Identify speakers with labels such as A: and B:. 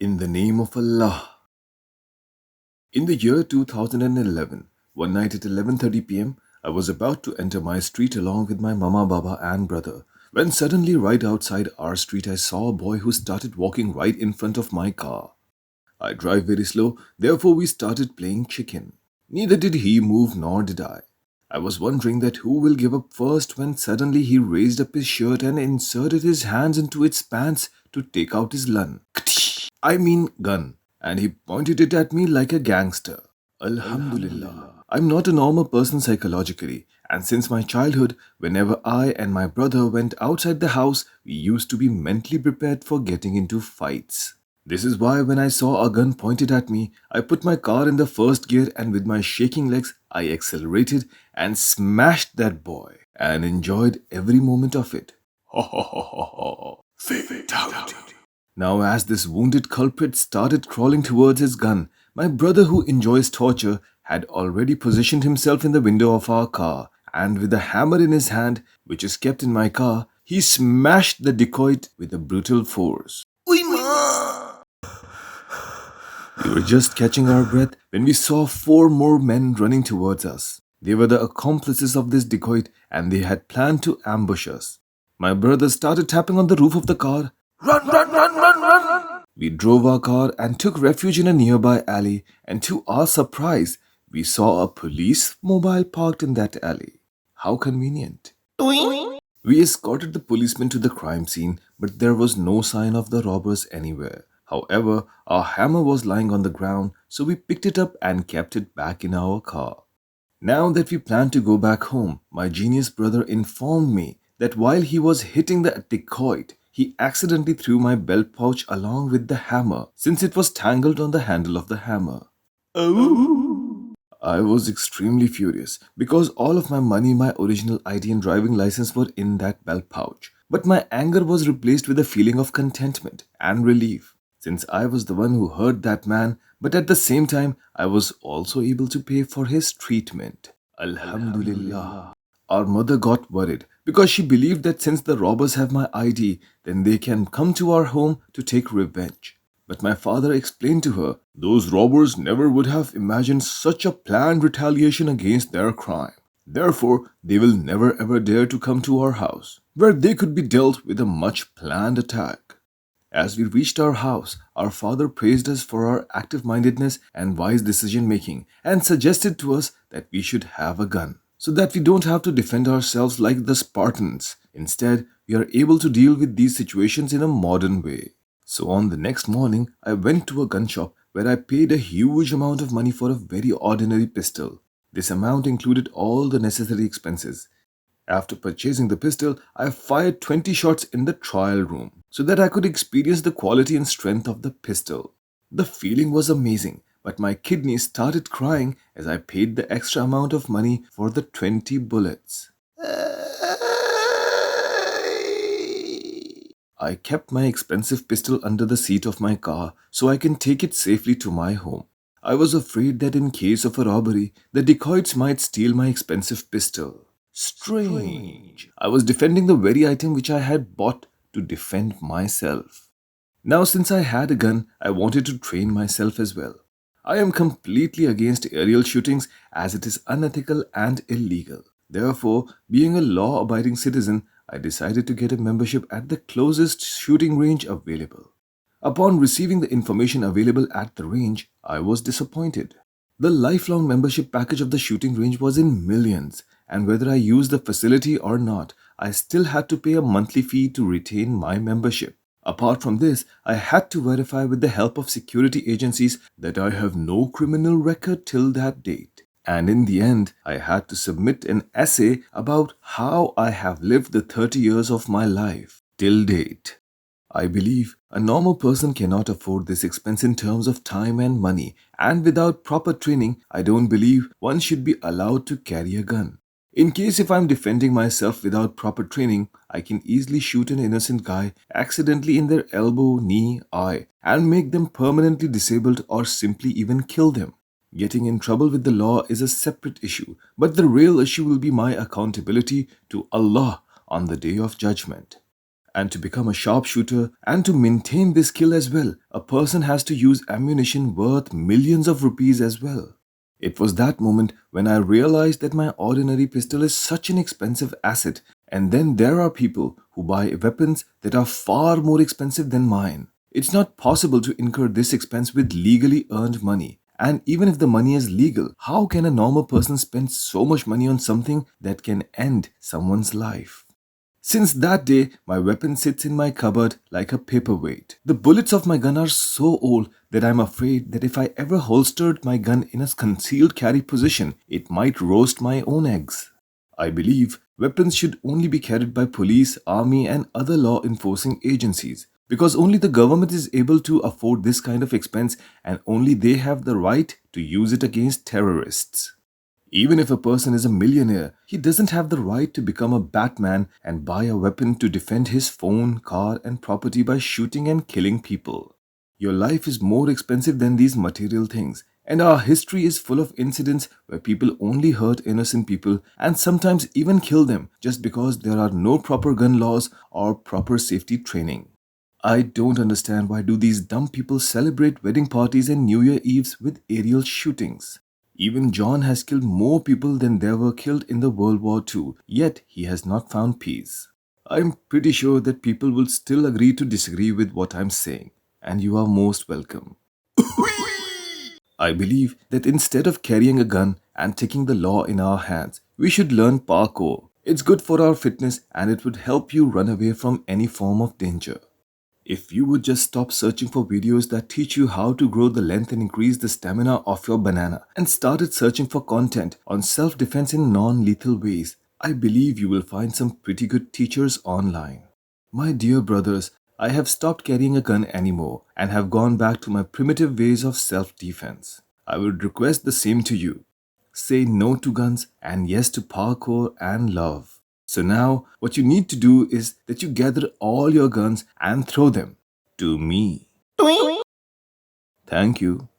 A: In the name of Allah. In the year 2011, one night at 11:30 p.m., I was about to enter my street along with my mama, baba and brother, when suddenly right outside our street I saw a boy who started walking right in front of my car. I drive very slow, therefore we started playing chicken. Neither did he move nor did I. I was wondering that who will give up first when suddenly he raised up his shirt and inserted his hands into its pants to take out his gun, and he pointed it at me like a gangster. Alhamdulillah. I'm not a normal person psychologically, and since my childhood, whenever I and my brother went outside the house, we used to be mentally prepared for getting into fights. This is why when I saw a gun pointed at me, I put my car in the first gear and with my shaking legs, I accelerated and smashed that boy and enjoyed every moment of it. Ha ha ha ha ha. Fatality. Now as this wounded culprit started crawling towards his gun, my brother who enjoys torture had already positioned himself in the window of our car and with a hammer in his hand, which is kept in my car, he smashed the dacoit with a brutal force. We were just catching our breath when we saw 4 more men running towards us. They were the accomplices of this dacoit and they had planned to ambush us. My brother started tapping on the roof of the car. Run, run, run, run, run! We drove our car and took refuge in a nearby alley, and to our surprise, we saw a police mobile parked in that alley. How convenient. We escorted the policeman to the crime scene, but there was no sign of the robbers anywhere. However, our hammer was lying on the ground, so we picked it up and kept it back in our car. Now that we planned to go back home, my genius brother informed me that while he was hitting the dacoit, he accidentally threw my belt pouch along with the hammer since it was tangled on the handle of the hammer. Oh! I was extremely furious because all of my money, my original ID and driving license were in that belt pouch. But my anger was replaced with a feeling of contentment and relief since I was the one who hurt that man, but at the same time I was also able to pay for his treatment. Alhamdulillah. Our mother got worried because she believed that since the robbers have my ID, then they can come to our home to take revenge. But my father explained to her, those robbers never would have imagined such a planned retaliation against their crime. Therefore, they will never ever dare to come to our house, where they could be dealt with a much planned attack. As we reached our house, our father praised us for our active-mindedness and wise decision-making and suggested to us that we should have a gun, so that we don't have to defend ourselves like the Spartans. Instead, we are able to deal with these situations in a modern way. So on the next morning, I went to a gun shop where I paid a huge amount of money for a very ordinary pistol. This amount included all the necessary expenses. After purchasing the pistol, I fired 20 shots in the trial room so that I could experience the quality and strength of the pistol. The feeling was amazing, but my kidneys started crying as I paid the extra amount of money for the 20 bullets. I kept my expensive pistol under the seat of my car so I can take it safely to my home. I was afraid that in case of a robbery, the dacoits might steal my expensive pistol. Strange. I was defending the very item which I had bought to defend myself. Now since I had a gun, I wanted to train myself as well. I am completely against aerial shootings as it is unethical and illegal. Therefore, being a law-abiding citizen, I decided to get a membership at the closest shooting range available. Upon receiving the information available at the range, I was disappointed. The lifelong membership package of the shooting range was in millions, and whether I used the facility or not, I still had to pay a monthly fee to retain my membership. Apart from this, I had to verify with the help of security agencies that I have no criminal record till that date. And in the end, I had to submit an essay about how I have lived the 30 years of my life till date. I believe a normal person cannot afford this expense in terms of time and money, and without proper training, I don't believe one should be allowed to carry a gun. In case if I'm defending myself without proper training, I can easily shoot an innocent guy accidentally in their elbow, knee, eye, and make them permanently disabled or simply even kill them. Getting in trouble with the law is a separate issue, but the real issue will be my accountability to Allah on the Day of Judgment. And to become a sharpshooter and to maintain this skill as well, a person has to use ammunition worth millions of rupees as well. It was that moment when I realized that my ordinary pistol is such an expensive asset, and then there are people who buy weapons that are far more expensive than mine. It's not possible to incur this expense with legally earned money. And even if the money is legal, how can a normal person spend so much money on something that can end someone's life? Since that day, my weapon sits in my cupboard like a paperweight. The bullets of my gun are so old that I'm afraid that if I ever holstered my gun in a concealed carry position, it might roast my own eggs. I believe weapons should only be carried by police, army, and other law enforcing agencies because only the government is able to afford this kind of expense and only they have the right to use it against terrorists. Even if a person is a millionaire, he doesn't have the right to become a Batman and buy a weapon to defend his phone, car, and property by shooting and killing people. Your life is more expensive than these material things, and our history is full of incidents where people only hurt innocent people and sometimes even kill them just because there are no proper gun laws or proper safety training. I don't understand why do these dumb people celebrate wedding parties and New Year Eves with aerial shootings. Even John has killed more people than there were killed in the World War II, yet he has not found peace. I'm pretty sure that people will still agree to disagree with what I'm saying, and you are most welcome. I believe that instead of carrying a gun and taking the law in our hands, we should learn parkour. It's good for our fitness and it would help you run away from any form of danger. If you would just stop searching for videos that teach you how to grow the length and increase the stamina of your banana and started searching for content on self-defense in non-lethal ways, I believe you will find some pretty good teachers online. My dear brothers, I have stopped carrying a gun anymore and have gone back to my primitive ways of self-defense. I would request the same to you. Say no to guns and yes to parkour and love. So now, what you need to do is that you gather all your guns and throw them to me. Thank you.